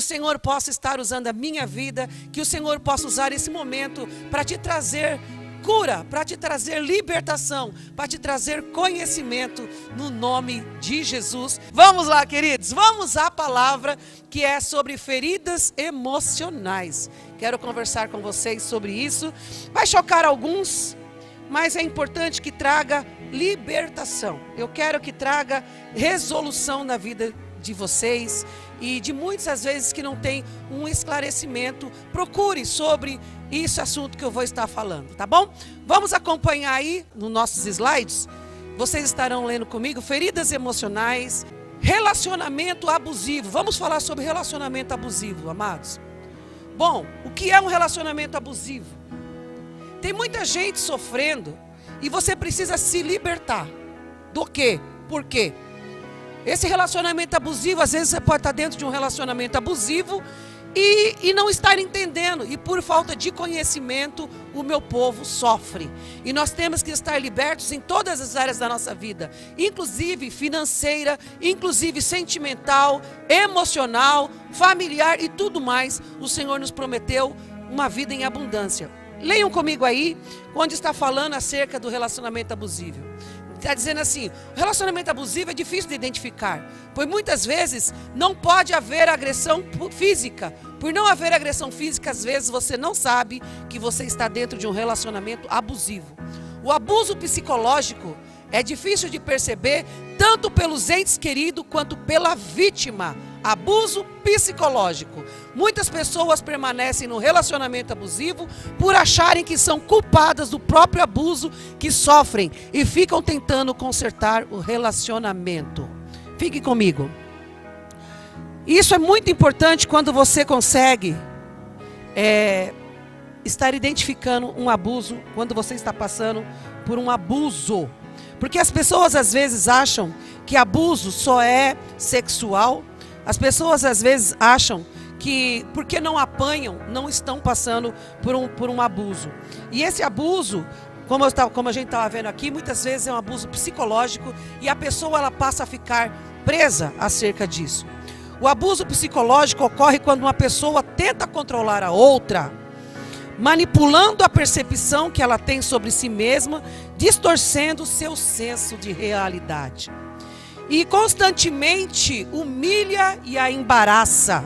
o Senhor possa estar usando a minha vida, que o Senhor possa usar esse momento para te trazer cura, para te trazer libertação, para te trazer conhecimento no nome de Jesus. Vamos lá, queridos, vamos à palavra que é sobre feridas emocionais. Quero conversar com vocês sobre isso. Vai chocar alguns, mas é importante que traga libertação. Eu quero que traga resolução na vida de vocês e de muitas às vezes que não tem um esclarecimento. Procure sobre esse assunto que eu vou estar falando, tá bom? Vamos acompanhar aí nos nossos slides. Vocês estarão lendo comigo feridas emocionais, relacionamento abusivo. Vamos falar sobre relacionamento abusivo, amados. Bom, o que é um relacionamento abusivo? Tem muita gente sofrendo e você precisa se libertar. Do quê? Por quê? Esse relacionamento abusivo, às vezes você pode estar dentro de um relacionamento abusivo e não estar entendendo. E por falta de conhecimento, o meu povo sofre. E nós temos que estar libertos em todas as áreas da nossa vida. Inclusive financeira, inclusive sentimental, emocional, familiar e tudo mais. O Senhor nos prometeu uma vida em abundância. Leiam comigo aí, onde está falando acerca do relacionamento abusivo. Está dizendo assim, o relacionamento abusivo é difícil de identificar, pois muitas vezes não pode haver agressão física. Por não haver agressão física, às vezes você não sabe que você está dentro de um relacionamento abusivo. O abuso psicológico é difícil de perceber tanto pelos entes queridos quanto pela vítima. Abuso psicológico. Muitas pessoas permanecem no relacionamento abusivo por acharem que são culpadas do próprio abuso que sofrem e ficam tentando consertar o relacionamento. Fique comigo. Isso é muito importante quando você consegue estar identificando um abuso, quando você está passando por um abuso. Porque as pessoas às vezes acham que abuso só é sexual. As pessoas às vezes acham que porque não apanham, não estão passando por um abuso. E esse abuso, como a gente estava vendo aqui, muitas vezes é um abuso psicológico e a pessoa ela passa a ficar presa acerca disso. O abuso psicológico ocorre quando uma pessoa tenta controlar a outra, manipulando a percepção que ela tem sobre si mesma, distorcendo o seu senso de realidade. E constantemente humilha e a embaraça.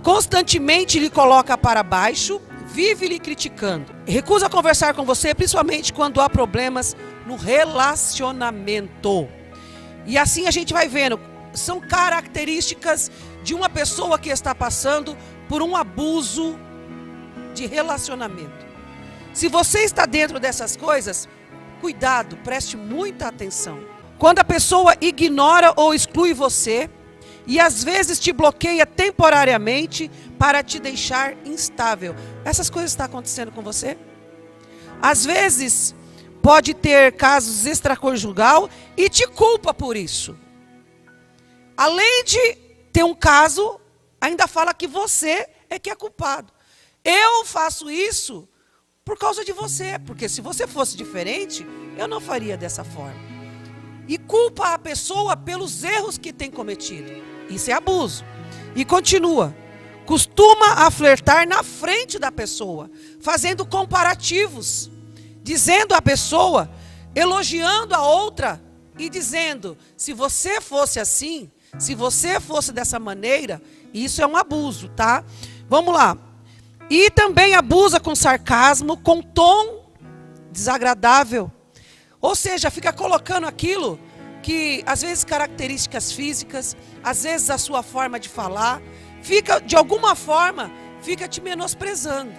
Constantemente lhe coloca para baixo, vive lhe criticando. Recusa conversar com você, principalmente quando há problemas no relacionamento. E assim a gente vai vendo, são características de uma pessoa que está passando por um abuso de relacionamento. Se você está dentro dessas coisas, cuidado, preste muita atenção. Quando a pessoa ignora ou exclui você e às vezes te bloqueia temporariamente para te deixar instável. Essas coisas estão acontecendo com você? Às vezes pode ter casos extraconjugal e te culpa por isso. Além de ter um caso, ainda fala que você é que é culpado. Eu faço isso por causa de você, porque se você fosse diferente, eu não faria dessa forma. E culpa a pessoa pelos erros que tem cometido. Isso é abuso. E continua. Costuma a flertar na frente da pessoa, fazendo comparativos, dizendo à pessoa, elogiando a outra e dizendo, se você fosse assim, se você fosse dessa maneira, isso é um abuso, tá? Vamos lá. E também abusa com sarcasmo, com tom desagradável. Ou seja, fica colocando aquilo que, às vezes, características físicas, às vezes a sua forma de falar, fica, de alguma forma, fica te menosprezando.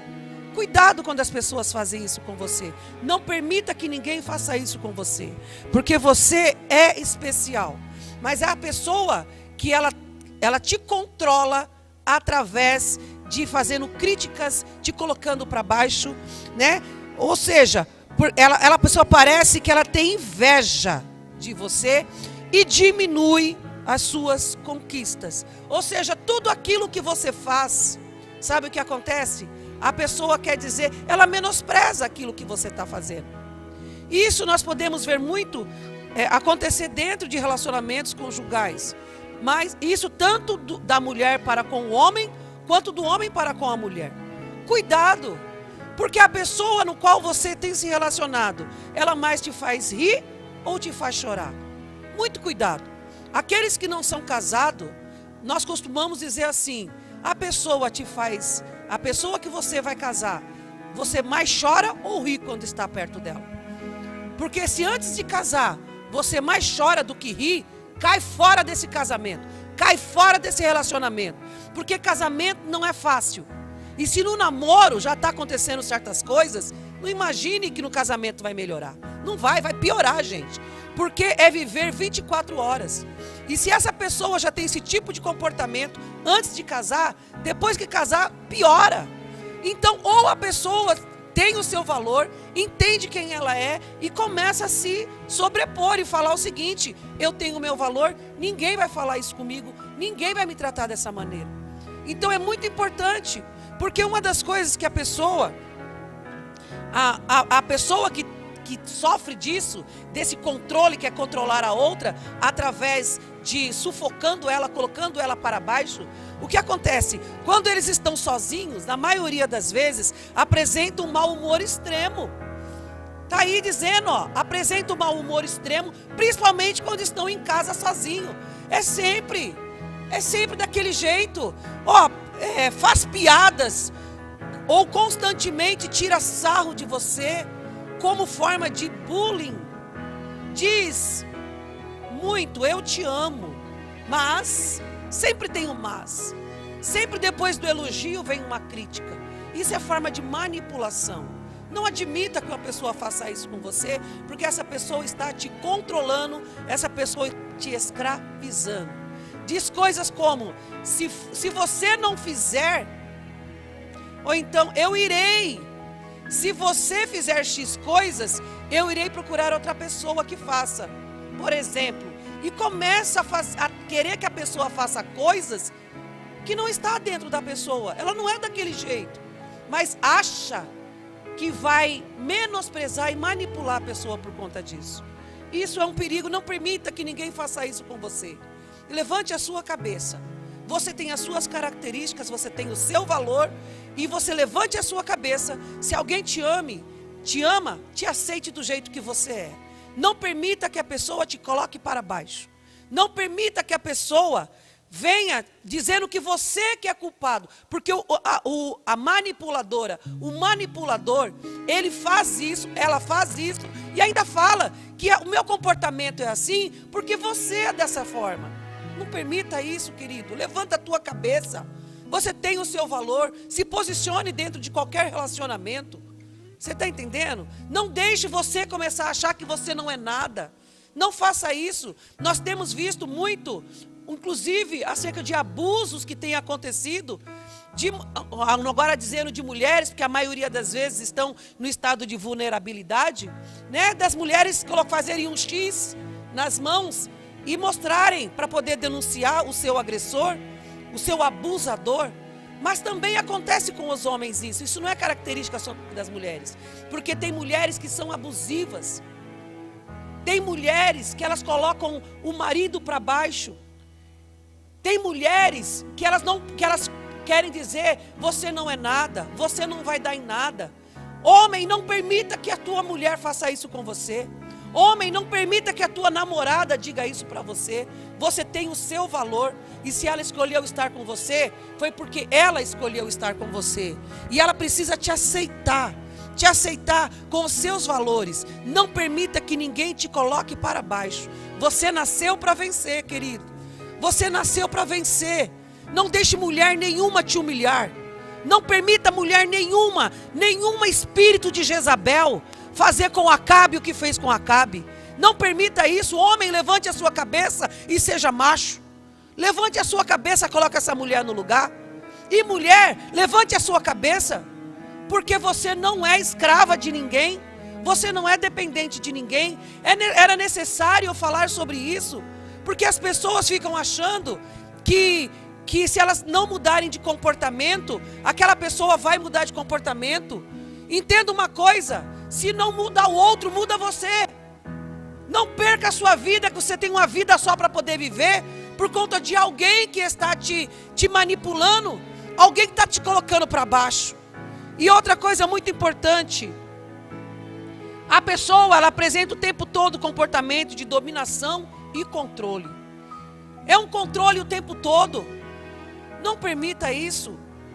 Cuidado quando as pessoas fazem isso com você. Não permita que ninguém faça isso com você. Porque você é especial. Mas é a pessoa que ela te controla através de fazendo críticas, te colocando para baixo, né? Ou seja, a pessoa parece que ela tem inveja de você e diminui as suas conquistas. Ou seja, tudo aquilo que você faz, sabe o que acontece? A pessoa quer dizer, ela menospreza aquilo que você está fazendo. Isso nós podemos ver muito acontecer dentro de relacionamentos conjugais. Mas isso tanto da mulher para com o homem, quanto do homem para com a mulher. Cuidado, porque a pessoa no qual você tem se relacionado, ela mais te faz rir ou te faz chorar? Muito cuidado. Aqueles que não são casados, nós costumamos dizer assim, a pessoa que você vai casar, você mais chora ou ri quando está perto dela? Porque se antes de casar, você mais chora do que ri, cai fora desse casamento, cai fora desse relacionamento. Porque casamento não é fácil. E se no namoro já está acontecendo certas coisas, não imagine que no casamento vai melhorar. Não vai piorar, gente. Porque é viver 24 horas. E se essa pessoa já tem esse tipo de comportamento antes de casar, depois que casar, piora. Então, ou a pessoa tem o seu valor, entende quem ela é e começa a se sobrepor e falar o seguinte: eu tenho o meu valor, ninguém vai falar isso comigo, ninguém vai me tratar dessa maneira. Então é muito importante, porque uma das coisas que a pessoa que sofre disso, desse controle que é controlar a outra, através de sufocando ela, colocando ela para baixo, o que acontece? Quando eles estão sozinhos, na maioria das vezes, apresentam um mau humor extremo. Está aí dizendo, apresenta um mau humor extremo, principalmente quando estão em casa sozinhos. É sempre daquele jeito. Faz piadas, ou constantemente tira sarro de você, como forma de bullying. Diz muito, eu te amo, mas, sempre tem um mas. Sempre depois do elogio vem uma crítica. Isso é forma de manipulação. Não admita que uma pessoa faça isso com você, porque essa pessoa está te controlando, essa pessoa te escravizando. Diz coisas como, se você não fizer, ou então eu irei. Se você fizer X coisas, eu irei procurar outra pessoa que faça. Por exemplo, e começa a querer que a pessoa faça coisas que não está dentro da pessoa. Ela não é daquele jeito, mas acha que vai menosprezar e manipular a pessoa por conta disso. Isso é um perigo, não permita que ninguém faça isso com você. Levante a sua cabeça. Você tem as suas características, você tem o seu valor, e você levante a sua cabeça. Se alguém te ama, te aceite do jeito que você é. Não permita que a pessoa te coloque para baixo. Não permita que a pessoa venha dizendo que você que é culpado. Porque a manipuladora, o manipulador, ele faz isso, ela faz isso, e ainda fala que o meu comportamento é assim porque você é dessa forma. Não permita isso, querido. Levanta a tua cabeça. Você tem o seu valor. Se posicione dentro de qualquer relacionamento. Você está entendendo? Não deixe você começar a achar que você não é nada. Não faça isso. Nós temos visto muito, inclusive, acerca de abusos que têm acontecido. Agora dizendo de mulheres, porque a maioria das vezes estão no estado de vulnerabilidade, né? Das mulheres fazerem um X nas mãos e mostrarem para poder denunciar o seu agressor, o seu abusador. Mas também acontece com os homens isso. Isso não é característica só das mulheres. Porque tem mulheres que são abusivas. Tem mulheres que elas colocam o marido para baixo. Tem mulheres que elas querem dizer, você não é nada, você não vai dar em nada. Homem, não permita que a tua mulher faça isso com você. Homem, não permita que a tua namorada diga isso para você. Você tem o seu valor. E se ela escolheu estar com você, foi porque ela escolheu estar com você. E ela precisa te aceitar com os seus valores. Não permita que ninguém te coloque para baixo. Você nasceu para vencer, querido. Você nasceu para vencer. Não deixe mulher nenhuma te humilhar. Não permita mulher nenhum espírito de Jezabel fazer com Acabe o que fez com Acabe. Não permita isso. Homem, levante a sua cabeça e seja macho. Levante a sua cabeça, coloque essa mulher no lugar. E mulher, levante a sua cabeça, porque você não é escrava de ninguém. Você não é dependente de ninguém. Era necessário eu falar sobre isso, porque as pessoas ficam achando que se elas não mudarem de comportamento, aquela pessoa vai mudar de comportamento. Entenda uma coisa: se não muda o outro, muda você. Não perca a sua vida, que você tem uma vida só para poder viver, por conta de alguém que está te manipulando, alguém que está te colocando para baixo. E outra coisa muito importante, a pessoa, ela apresenta o tempo todo comportamento de dominação e controle. É um controle o tempo todo. Não permita isso.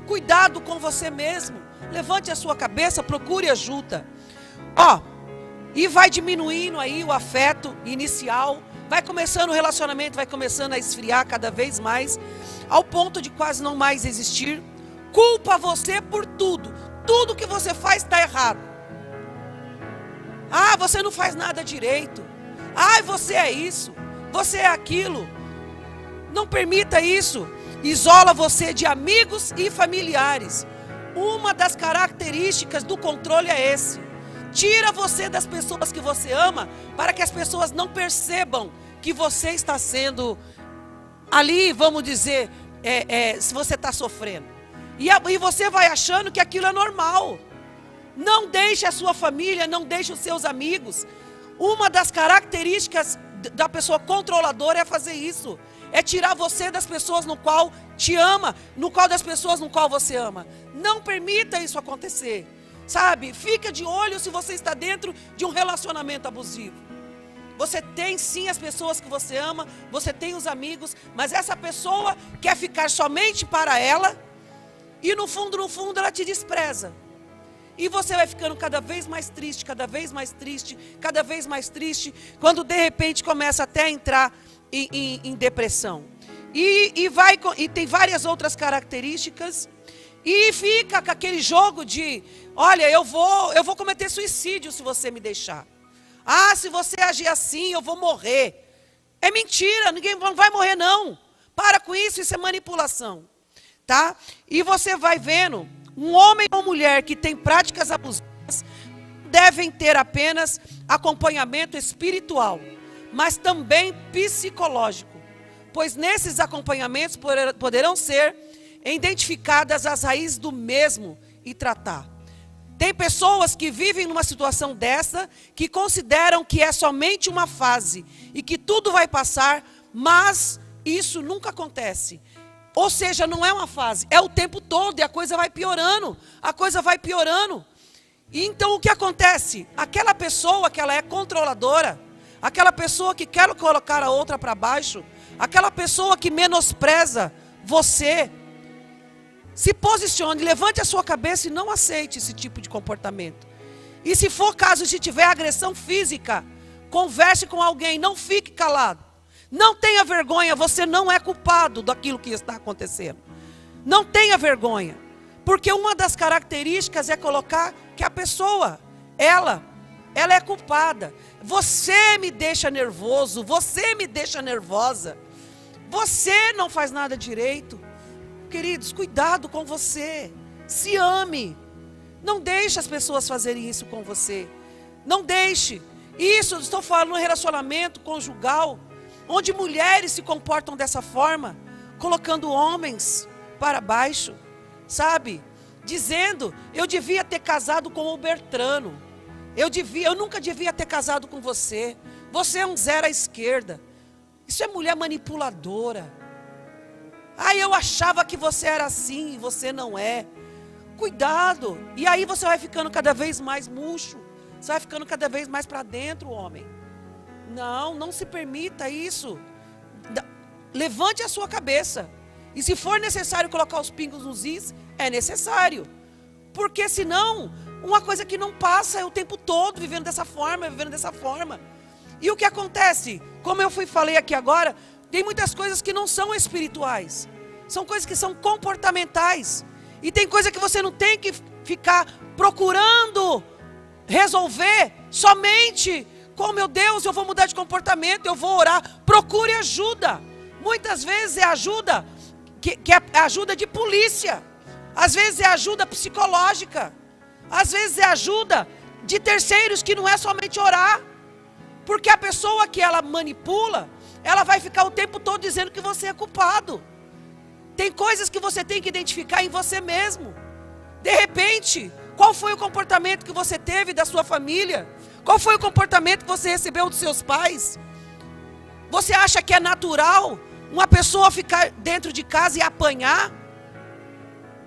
Cuidado com você mesmo. Levante a sua cabeça, procure ajuda. E vai diminuindo aí o afeto inicial. Vai começando o relacionamento, vai começando a esfriar cada vez mais, ao ponto de quase não mais existir. Culpa você por tudo. Tudo que você faz está errado. Você não faz nada direito. Você é isso. Você é aquilo. Não permita isso. Isola você de amigos e familiares. Uma das características do controle é esse. Tira você das pessoas que você ama, para que as pessoas não percebam que você está sendo ali, vamos dizer, se você está sofrendo. E você vai achando que aquilo é normal. Não deixe a sua família, não deixe os seus amigos. Uma das características da pessoa controladora é fazer isso. É tirar você das pessoas no qual te ama, das pessoas no qual você ama. Não permita isso acontecer. Sabe? Fica de olho se você está dentro de um relacionamento abusivo. Você tem sim as pessoas que você ama, você tem os amigos, mas essa pessoa quer ficar somente para ela e no fundo ela te despreza. E você vai ficando cada vez mais triste, cada vez mais triste, cada vez mais triste, quando de repente começa até a entrar em depressão. E tem várias outras características. E fica com aquele jogo de, olha, eu vou cometer suicídio se você me deixar. Se você agir assim, eu vou morrer. É mentira, ninguém vai morrer não. Para com isso, isso é manipulação. Tá? E você vai vendo, um homem ou mulher que tem práticas abusivas devem ter apenas acompanhamento espiritual, mas também psicológico. Pois nesses acompanhamentos poderão ser identificadas as raízes do mesmo e tratar. Tem pessoas que vivem numa situação dessa, que consideram que é somente uma fase e que tudo vai passar, mas isso nunca acontece. Ou seja, não é uma fase, é o tempo todo e a coisa vai piorando, E então o que acontece? Aquela pessoa que ela é controladora, aquela pessoa que quer colocar a outra para baixo, aquela pessoa que menospreza você, se posicione, levante a sua cabeça e não aceite esse tipo de comportamento. E se for caso de tiver agressão física, converse com alguém, não fique calado. Não tenha vergonha, você não é culpado daquilo que está acontecendo. Não tenha vergonha, porque uma das características é colocar que a pessoa, ela é culpada. Você me deixa nervoso, você me deixa nervosa. Você não faz nada direito. Queridos, cuidado com você. Se ame. Não deixe as pessoas fazerem isso com você. Não deixe. Isso, eu estou falando no relacionamento conjugal, onde mulheres se comportam dessa forma, colocando homens para baixo, sabe? Dizendo, eu devia ter casado com o Bertrano. Eu nunca devia ter casado com você. Você é um zero à esquerda. Isso é mulher manipuladora. Eu achava que você era assim e você não é. Cuidado. E aí você vai ficando cada vez mais murcho. Você vai ficando cada vez mais para dentro, homem. Não se permita isso. Levante a sua cabeça. E se for necessário colocar os pingos nos is, é necessário. Porque senão, uma coisa que não passa é o tempo todo vivendo dessa forma. E o que acontece? Como eu falei aqui agora, tem muitas coisas que não são espirituais. São coisas que são comportamentais. E tem coisa que você não tem que ficar procurando resolver somente com, meu Deus, eu vou mudar de comportamento, eu vou orar. Procure ajuda. Muitas vezes é ajuda que é ajuda de polícia. Às vezes é ajuda psicológica. Às vezes é ajuda de terceiros, que não é somente orar. Porque a pessoa que ela manipula, ela vai ficar o tempo todo dizendo que você é culpado. Tem coisas que você tem que identificar em você mesmo. De repente, qual foi o comportamento que você teve da sua família? Qual foi o comportamento que você recebeu dos seus pais? Você acha que é natural uma pessoa ficar dentro de casa e apanhar?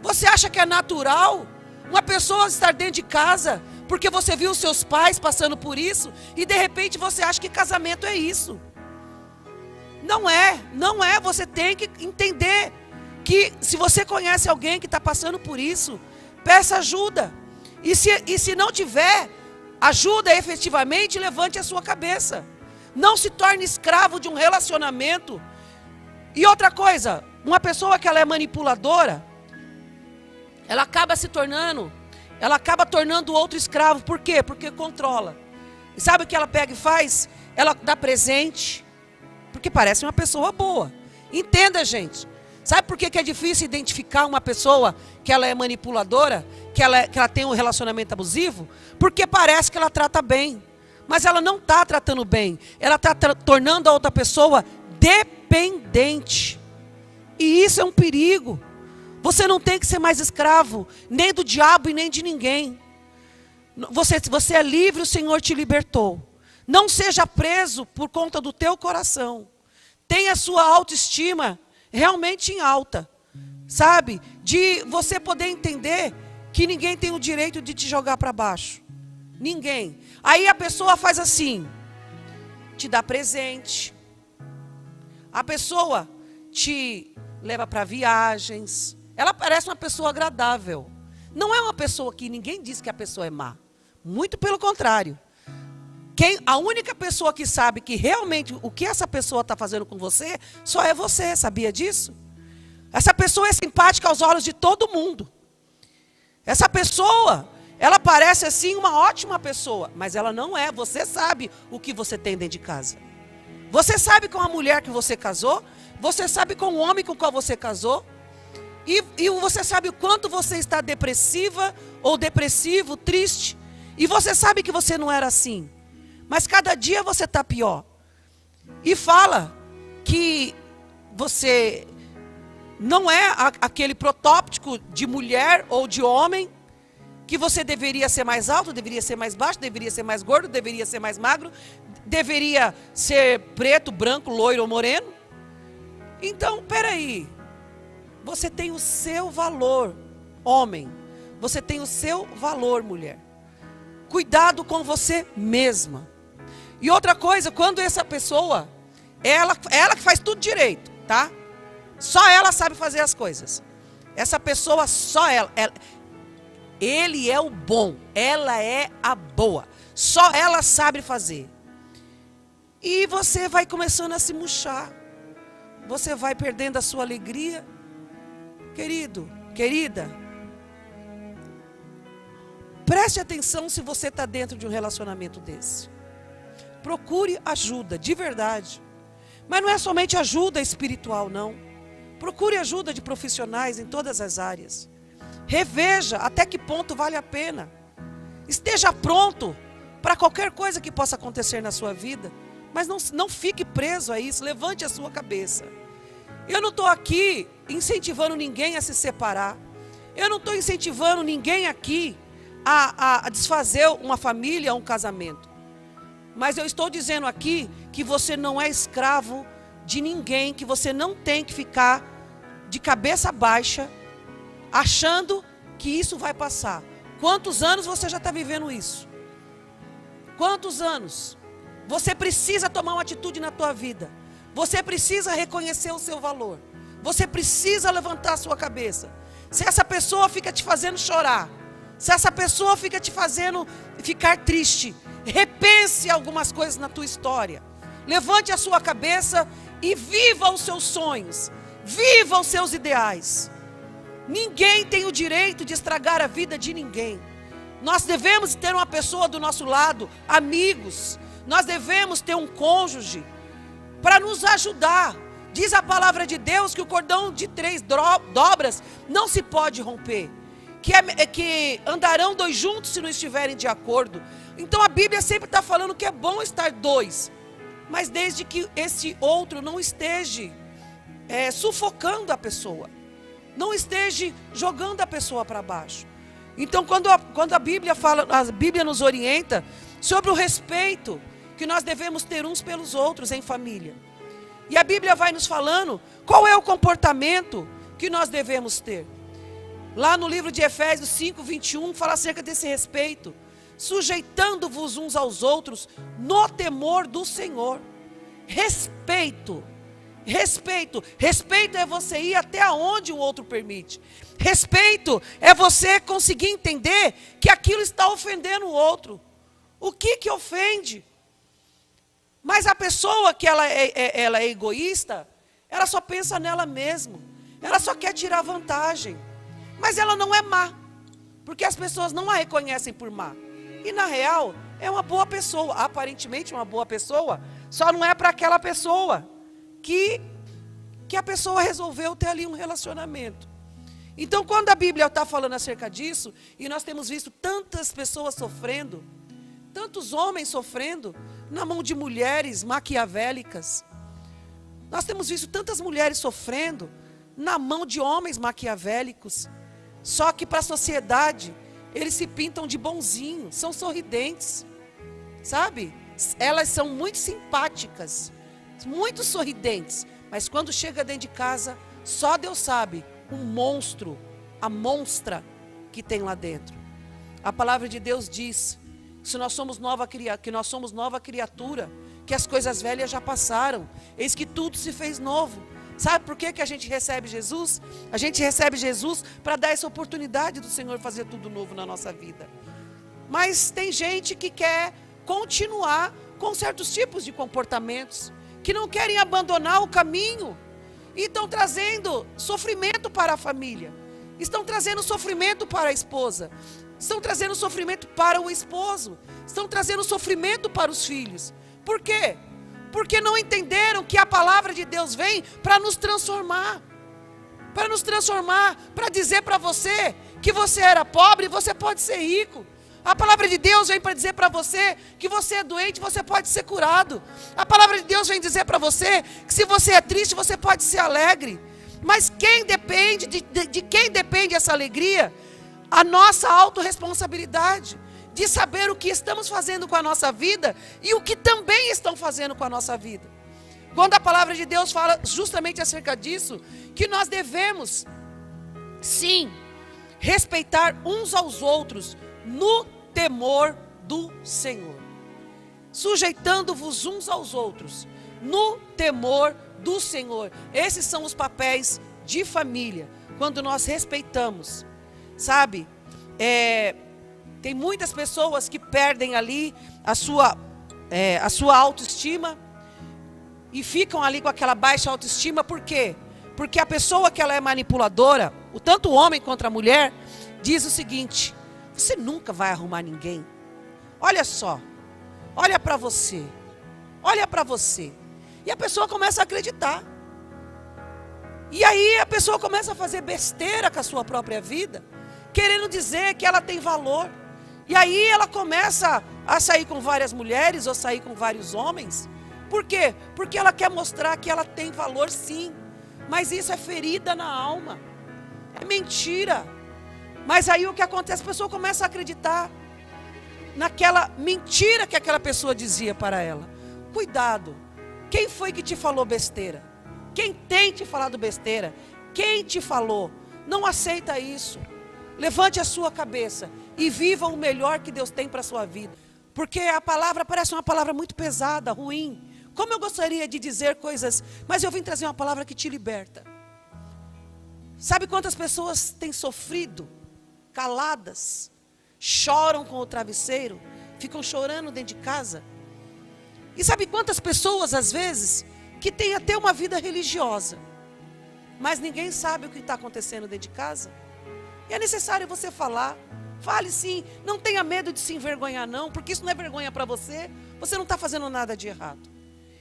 Você acha que é natural uma pessoa estar dentro de casa porque você viu os seus pais passando por isso e de repente você acha que casamento é isso? Não é, não é. Você tem que entender que se você conhece alguém que está passando por isso, peça ajuda. E se não tiver ajuda efetivamente, levante a sua cabeça. Não se torne escravo de um relacionamento. E outra coisa, uma pessoa que ela é manipuladora, ela acaba tornando o outro escravo. Por quê? Porque controla. E sabe o que ela pega e faz? Ela dá presente, porque parece uma pessoa boa. Entenda, gente. Sabe por que é difícil identificar uma pessoa que ela é manipuladora, que ela tem um relacionamento abusivo? Porque parece que ela trata bem, mas ela não está tratando bem. Ela está tornando a outra pessoa dependente. E isso é um perigo. Você não tem que ser mais escravo, nem do diabo e nem de ninguém. Você é livre, o Senhor te libertou. Não seja preso por conta do teu coração. Tenha a sua autoestima realmente em alta. Sabe? De você poder entender que ninguém tem o direito de te jogar para baixo. Ninguém. Aí a pessoa faz assim, te dá presente. A pessoa te leva para viagens. Ela parece uma pessoa agradável. Não é uma pessoa que ninguém diz que a pessoa é má. Muito pelo contrário. A única pessoa que sabe que realmente o que essa pessoa está fazendo com você, só é você, sabia disso? Essa pessoa é simpática aos olhos de todo mundo. Essa pessoa, ela parece assim uma ótima pessoa, mas ela não é. Você sabe o que você tem dentro de casa. Você sabe com a mulher que você casou, você sabe com o homem com o qual você casou, e você sabe o quanto você está depressiva ou depressivo, triste, e você sabe que você não era assim. Mas cada dia você está pior. E fala que você não é aquele protótipo de mulher ou de homem, que você deveria ser mais alto, deveria ser mais baixo, deveria ser mais gordo, deveria ser mais magro, deveria ser preto, branco, loiro ou moreno. Então, peraí. Você tem o seu valor, homem. Você tem o seu valor, mulher. Cuidado com você mesma. E outra coisa, quando essa pessoa, ela que faz tudo direito, tá? Só ela sabe fazer as coisas. Essa pessoa, só ela. Ele é o bom, ela é a boa. Só ela sabe fazer. E você vai começando a se murchar. Você vai perdendo a sua alegria. Querido, querida, preste atenção se você está dentro de um relacionamento desse. Procure ajuda, de verdade. Mas não é somente ajuda espiritual, não. Procure ajuda de profissionais em todas as áreas. Reveja até que ponto vale a pena. Esteja pronto para qualquer coisa que possa acontecer na sua vida. Mas não fique preso a isso, levante a sua cabeça. Eu não estou aqui incentivando ninguém a se separar. Eu não estou incentivando ninguém aqui a desfazer uma família, um casamento. Mas eu estou dizendo aqui que você não é escravo de ninguém, que você não tem que ficar de cabeça baixa, achando que isso vai passar. Quantos anos você já está vivendo isso? Quantos anos? Você precisa tomar uma atitude na tua vida. Você precisa reconhecer o seu valor. Você precisa levantar a sua cabeça. Se essa pessoa fica te fazendo chorar, se essa pessoa fica te fazendo ficar triste, repense algumas coisas na tua história. Levante a sua cabeça e viva os seus sonhos. Viva os seus ideais. Ninguém tem o direito de estragar a vida de ninguém. Nós devemos ter uma pessoa do nosso lado, amigos. Nós devemos ter um cônjuge para nos ajudar. Diz a palavra de Deus que o cordão de 3 dobras não se pode romper. Que andarão 2 juntos se não estiverem de acordo. Então a Bíblia sempre está falando que é bom estar 2. Mas desde que esse outro não esteja sufocando a pessoa. Não esteja jogando a pessoa para baixo. Então quando a Bíblia fala, a Bíblia nos orienta sobre o respeito que nós devemos ter uns pelos outros em família. E a Bíblia vai nos falando qual é o comportamento que nós devemos ter. Lá no livro de Efésios 5:21 fala acerca desse respeito. Sujeitando-vos uns aos outros no temor do Senhor. Respeito. Respeito. Respeito é você ir até onde o outro permite. Respeito é você conseguir entender que aquilo está ofendendo o outro. O que ofende? Mas a pessoa que ela é egoísta, ela só pensa nela mesma. Ela só quer tirar vantagem. Mas ela não é má, porque as pessoas não a reconhecem por má. E na real, é uma boa pessoa, aparentemente uma boa pessoa, só não é para aquela pessoa que a pessoa resolveu ter ali um relacionamento. Então, quando a Bíblia está falando acerca disso, e nós temos visto tantas pessoas sofrendo, tantos homens sofrendo, na mão de mulheres maquiavélicas. Nós temos visto tantas mulheres sofrendo, na mão de homens maquiavélicos. Só que para a sociedade, eles se pintam de bonzinhos, são sorridentes, sabe? Elas são muito simpáticas, muito sorridentes, mas quando chega dentro de casa, só Deus sabe o monstro, a monstra que tem lá dentro. A palavra de Deus diz que nós somos nova criatura, que as coisas velhas já passaram, eis que tudo se fez novo. Sabe por que a gente recebe Jesus? A gente recebe Jesus para dar essa oportunidade do Senhor fazer tudo novo na nossa vida. Mas tem gente que quer continuar com certos tipos de comportamentos, que não querem abandonar o caminho, e estão trazendo sofrimento para a família, estão trazendo sofrimento para a esposa, estão trazendo sofrimento para o esposo, estão trazendo sofrimento para os filhos. Por quê? Porque não entenderam que a palavra de Deus vem para nos transformar, para dizer para você que você era pobre e você pode ser rico. A palavra de Deus vem para dizer para você que você é doente, você pode ser curado. A palavra de Deus vem dizer para você que se você é triste, você pode ser alegre. Mas quem depende, de quem depende essa alegria? A nossa autorresponsabilidade, de saber o que estamos fazendo com a nossa vida e o que também estão fazendo com a nossa vida. Quando a palavra de Deus fala justamente acerca disso, que nós devemos, sim, respeitar uns aos outros no temor do Senhor. Sujeitando-vos uns aos outros no temor do Senhor. Esses são os papéis de família, quando nós respeitamos, sabe? Tem muitas pessoas que perdem ali a sua autoestima e ficam ali com aquela baixa autoestima. Por quê? Porque a pessoa que ela é manipuladora, tanto o homem quanto a mulher, diz o seguinte: você nunca vai arrumar ninguém. Olha só, olha para você, olha para você. E a pessoa começa a acreditar. E aí a pessoa começa a fazer besteira com a sua própria vida, querendo dizer que ela tem valor. E aí ela começa a sair com várias mulheres ou sair com vários homens. Por quê? Porque ela quer mostrar que ela tem valor, sim. Mas isso é ferida na alma. É mentira. Mas aí o que acontece? A pessoa começa a acreditar naquela mentira que aquela pessoa dizia para ela. Cuidado. Quem foi que te falou besteira? Quem tem te falado besteira? Quem te falou? Não aceita isso. Levante a sua cabeça e viva o melhor que Deus tem para a sua vida. Porque a palavra parece uma palavra muito pesada, ruim. Como eu gostaria de dizer coisas, mas eu vim trazer uma palavra que te liberta. Sabe quantas pessoas têm sofrido, caladas, choram com o travesseiro, ficam chorando dentro de casa? E sabe quantas pessoas, às vezes, que têm até uma vida religiosa, mas ninguém sabe o que está acontecendo dentro de casa? E é necessário você falar. Fale sim, não tenha medo de se envergonhar não, porque isso não é vergonha para você. Você não está fazendo nada de errado.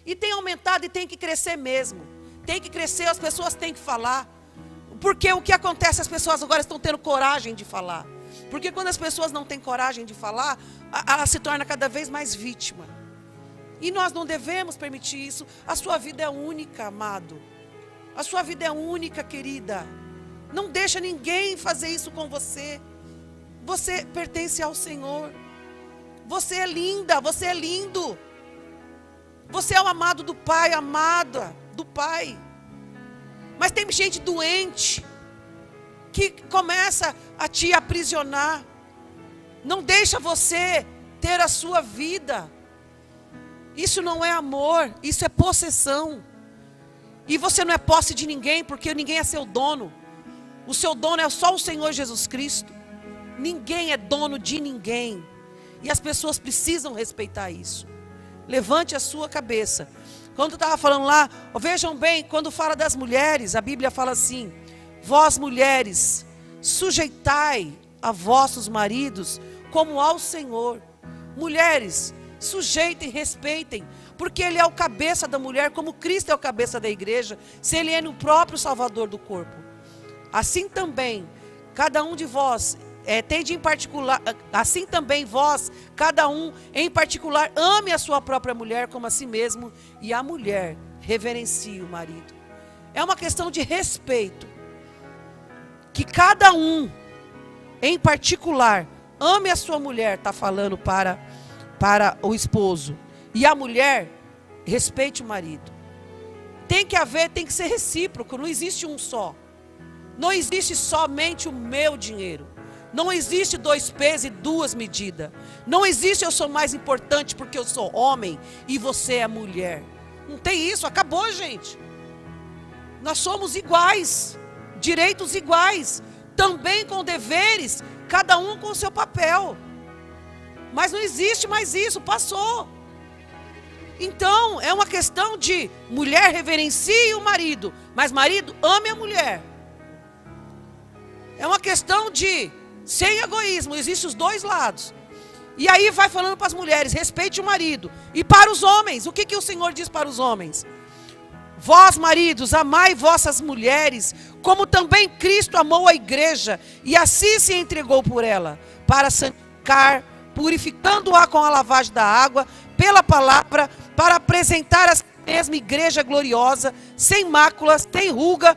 E tem aumentado e tem que crescer mesmo. Tem que crescer, as pessoas têm que falar. Porque o que acontece, as pessoas agora estão tendo coragem de falar. Porque quando as pessoas não têm coragem de falar, ela se torna cada vez mais vítima. E nós não devemos permitir isso. A sua vida é única, amado. A sua vida é única, querida. Não deixa ninguém fazer isso com você. Você pertence ao Senhor. Você é linda, você é lindo. Você é o amado do Pai, amada do Pai. Mas tem gente doente que começa a te aprisionar. Não deixa você ter a sua vida. Isso não é amor, isso é possessão. E você não é posse de ninguém, porque ninguém é seu dono. O seu dono é só o Senhor Jesus Cristo. Ninguém é dono de ninguém. E as pessoas precisam respeitar isso. Levante a sua cabeça. Quando eu estava falando lá, vejam bem, quando fala das mulheres, a Bíblia fala assim: vós mulheres, sujeitai a vossos maridos como ao Senhor. Mulheres, sujeitem, respeitem, porque Ele é o cabeça da mulher, como Cristo é o cabeça da igreja, se Ele é o próprio Salvador do corpo. Assim também, cada um de vós, tende em particular, assim também vós, cada um em particular, ame a sua própria mulher como a si mesmo, e a mulher reverencie o marido. É uma questão de respeito, que cada um em particular ame a sua mulher, está falando para o esposo, e a mulher respeite o marido. Tem que ser recíproco, não existe um só. Não existe somente o meu dinheiro. Não existe 2 pesos e 2 medidas. Não existe eu sou mais importante porque eu sou homem e você é mulher. Não tem isso, acabou, gente. Nós somos iguais, direitos iguais, também com deveres, cada um com o seu papel. Mas não existe mais isso, passou. Então, é uma questão de mulher reverencie o marido, mas marido ame a mulher. É uma questão de, sem egoísmo, existem os dois lados. E aí vai falando para as mulheres, respeite o marido. E para os homens, o que o Senhor diz para os homens? Vós, maridos, amai vossas mulheres, como também Cristo amou a igreja, e assim se entregou por ela, para santificar, purificando-a com a lavagem da água, pela palavra, para apresentar a si mesma igreja gloriosa, sem máculas, sem ruga,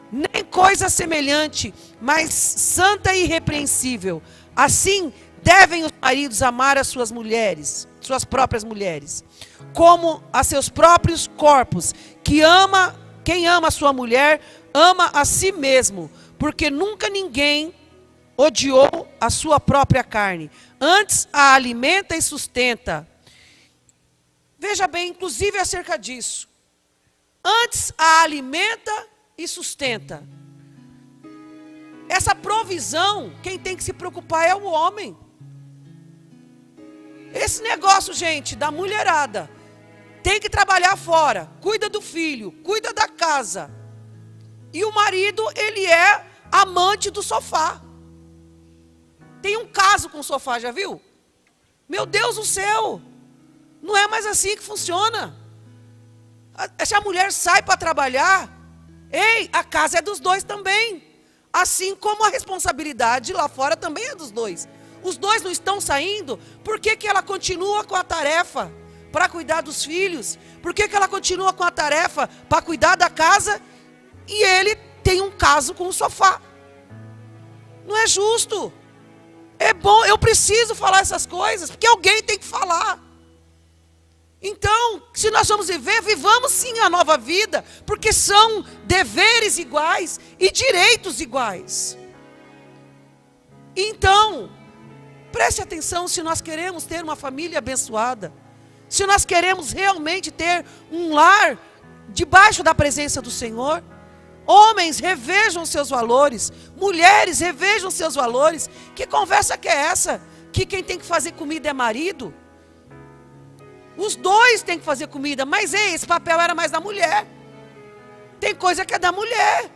nem coisa semelhante, mas santa e irrepreensível. Assim devem os maridos amar as suas mulheres, suas próprias mulheres, como a seus próprios corpos. Quem ama a sua mulher, ama a si mesmo, porque nunca ninguém odiou a sua própria carne, antes a alimenta e sustenta. Veja bem, inclusive acerca disso. Antes a alimenta e sustenta. Essa provisão, quem tem que se preocupar é o homem. Esse negócio, gente, da mulherada, tem que trabalhar fora, cuida do filho, cuida da casa. E o marido, ele é amante do sofá. Tem um caso com o sofá, já viu? Meu Deus do céu, não é mais assim que funciona. Se a mulher sai para trabalhar, a casa é dos dois também. Assim como a responsabilidade lá fora também é dos dois. Os dois não estão saindo, por que ela continua com a tarefa para cuidar dos filhos? Por que ela continua com a tarefa para cuidar da casa e ele tem um caso com o sofá? Não é justo. É bom, eu preciso falar essas coisas, porque alguém tem que falar. Então, se nós vamos viver, vivamos sim a nova vida, porque são deveres iguais e direitos iguais. Então, preste atenção, se nós queremos ter uma família abençoada, se nós queremos realmente ter um lar debaixo da presença do Senhor, homens, revejam seus valores, mulheres, revejam seus valores. Que conversa que é essa? Que quem tem que fazer comida é marido? Os dois têm que fazer comida, mas esse papel era mais da mulher. Tem coisa que é da mulher.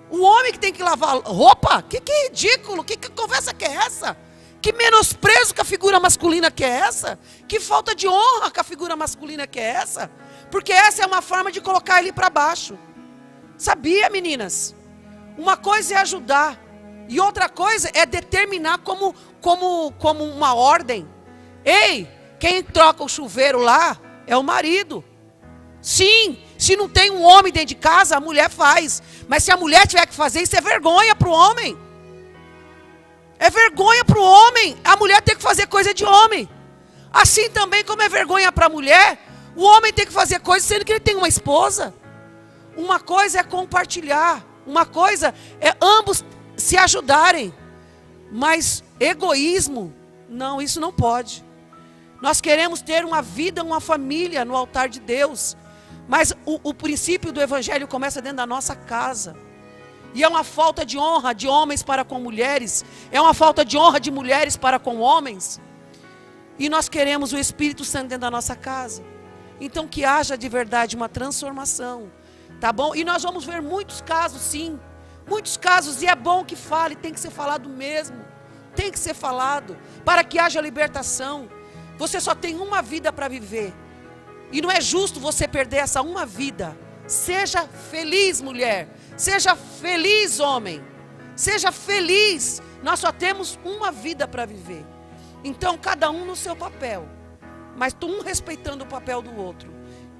O homem que tem que lavar roupa? Que ridículo, que conversa que é essa? Que menosprezo com a figura masculina que é essa? Que falta de honra com a figura masculina que é essa? Porque essa é uma forma de colocar ele para baixo. Sabia, meninas? Uma coisa é ajudar, e outra coisa é determinar como uma ordem. Ei, quem troca o chuveiro lá é o marido. Sim, se não tem um homem dentro de casa, a mulher faz. Mas se a mulher tiver que fazer, isso é vergonha para o homem. É vergonha para o homem a mulher ter que fazer coisa de homem. Assim também como é vergonha para a mulher, o homem tem que fazer coisa sendo que ele tem uma esposa. Uma coisa é compartilhar, uma coisa é ambos se ajudarem. Mas egoísmo, não, isso não pode. Nós queremos ter uma vida, uma família no altar de Deus. Mas o princípio do evangelho começa dentro da nossa casa. E é uma falta de honra de homens para com mulheres. É uma falta de honra de mulheres para com homens. E nós queremos o Espírito Santo dentro da nossa casa. Então que haja de verdade uma transformação. Tá bom? E nós vamos ver muitos casos, sim. Muitos casos, e é bom que fale, tem que ser falado mesmo. Tem que ser falado, para que haja libertação. Você só tem uma vida para viver. E não é justo você perder essa uma vida. Seja feliz, mulher. Seja feliz, homem. Seja feliz. Nós só temos uma vida para viver. Então, cada um no seu papel. Mas um respeitando o papel do outro.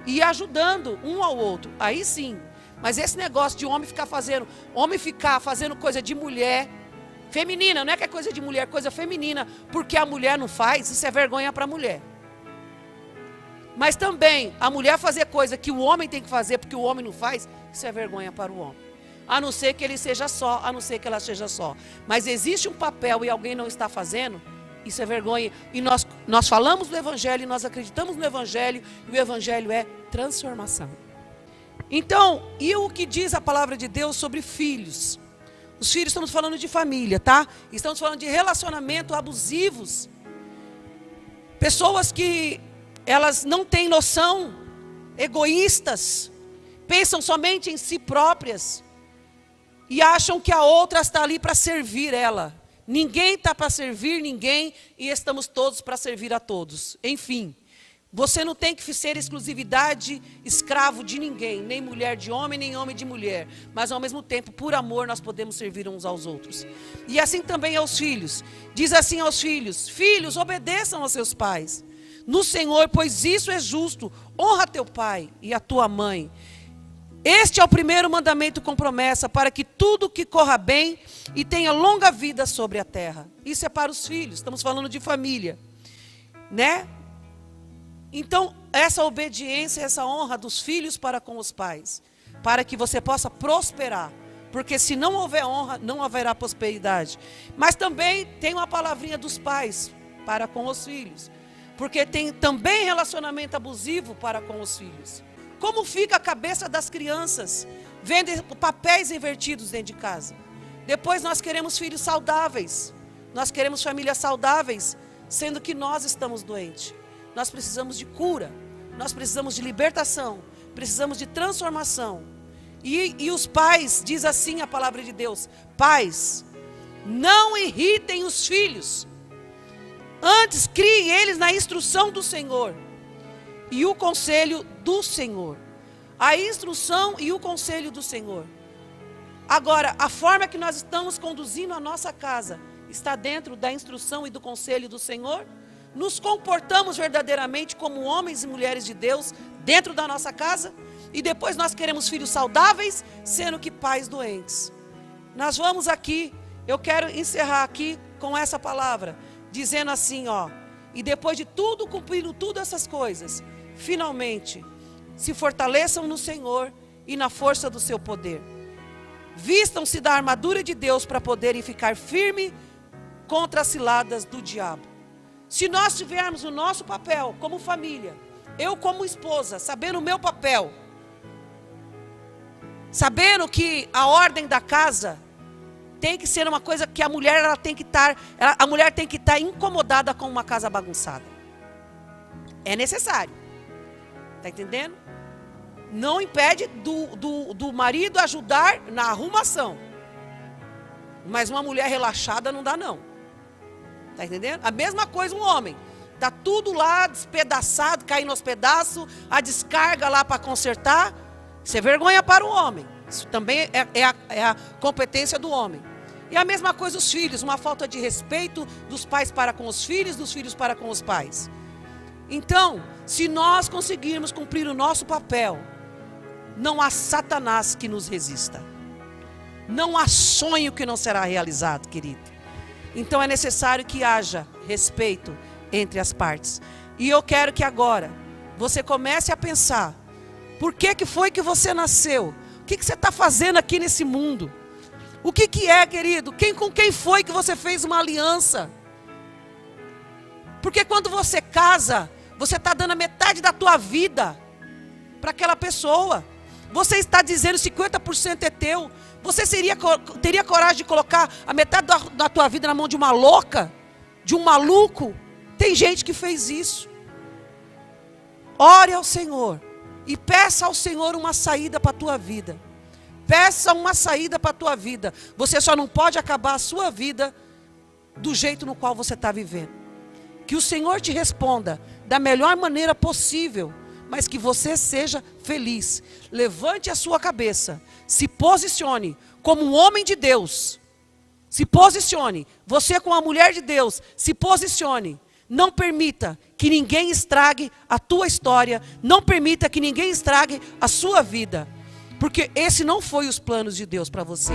E ajudando um ao outro. Aí sim. Mas esse negócio de homem ficar fazendo coisa de mulher, feminina, não é que é coisa de mulher, coisa feminina, porque a mulher não faz, isso é vergonha para a mulher. Mas também, a mulher fazer coisa que o homem tem que fazer, porque o homem não faz, isso é vergonha para o homem. A não ser que ele seja só, a não ser que ela seja só. Mas existe um papel e alguém não está fazendo, isso é vergonha. E nós falamos do evangelho, nós acreditamos no evangelho, e o evangelho é transformação. Então, e o que diz a palavra de Deus sobre filhos? Os filhos, estamos falando de família, tá? Estamos falando de relacionamento abusivos. Pessoas que elas não têm noção, egoístas, pensam somente em si próprias e acham que a outra está ali para servir ela. Ninguém está para servir ninguém e estamos todos para servir a todos. Enfim. Você não tem que ser exclusividade, escravo de ninguém, nem mulher de homem, nem homem de mulher. Mas ao mesmo tempo, por amor, nós podemos servir uns aos outros. E assim também aos filhos. Diz assim aos filhos: filhos, obedeçam aos seus pais no Senhor, pois isso é justo. Honra teu pai e a tua mãe. Este é o primeiro mandamento com promessa, para que tudo que corra bem e tenha longa vida sobre a terra. Isso é para os filhos, estamos falando de família, né? Então, essa obediência, essa honra dos filhos para com os pais, para que você possa prosperar, porque se não houver honra, não haverá prosperidade. Mas também tem uma palavrinha dos pais para com os filhos, porque tem também relacionamento abusivo para com os filhos. Como fica a cabeça das crianças, vendo papéis invertidos dentro de casa? Depois nós queremos filhos saudáveis, nós queremos famílias saudáveis, sendo que nós estamos doentes. Nós precisamos de cura, nós precisamos de libertação, precisamos de transformação. E os pais, diz assim a palavra de Deus: pais, não irritem os filhos, antes criem eles na instrução do Senhor e o conselho do Senhor. A instrução e o conselho do Senhor. Agora, a forma que nós estamos conduzindo a nossa casa está dentro da instrução e do conselho do Senhor? Nos comportamos verdadeiramente como homens e mulheres de Deus dentro da nossa casa? E depois nós queremos filhos saudáveis, sendo que pais doentes. Nós vamos aqui, eu quero encerrar aqui com essa palavra, dizendo assim, ó: e depois de tudo, cumprindo todas essas coisas, finalmente, se fortaleçam no Senhor e na força do seu poder. Vistam-se da armadura de Deus para poderem ficar firmes contra as ciladas do diabo. Se nós tivermos o nosso papel como família, eu como esposa, sabendo o meu papel, sabendo que a ordem da casa tem que ser uma coisa que a mulher a mulher tem que estar incomodada com uma casa bagunçada. É necessário. Está entendendo? Não impede do marido ajudar na arrumação. Mas uma mulher relaxada não dá não. Está entendendo? A mesma coisa um homem. Está tudo lá despedaçado, caindo aos pedaços, a descarga lá para consertar. Isso é vergonha para o homem. Isso também é a competência do homem. E a mesma coisa os filhos, uma falta de respeito dos pais para com os filhos, dos filhos para com os pais. Então, se nós conseguirmos cumprir o nosso papel, não há Satanás que nos resista. Não há sonho que não será realizado, querido. Então é necessário que haja respeito entre as partes. E eu quero que agora você comece a pensar: por que foi que você nasceu? O que você está fazendo aqui nesse mundo? O que é, querido? Com quem foi que você fez uma aliança? Porque quando você casa, você está dando a metade da tua vida para aquela pessoa. Você está dizendo 50% é teu. Você teria coragem de colocar a metade da tua vida na mão de uma louca? De um maluco? Tem gente que fez isso. Ore ao Senhor e peça ao Senhor uma saída para a tua vida. Peça uma saída para a tua vida. Você só não pode acabar a sua vida do jeito no qual você está vivendo. Que o Senhor te responda da melhor maneira possível, mas que você seja feliz. Levante a sua cabeça, se posicione como um homem de Deus. Se posicione, você como uma mulher de Deus, se posicione. Não permita que ninguém estrague a tua história, não permita que ninguém estrague a sua vida, porque esse não foi os planos de Deus para você.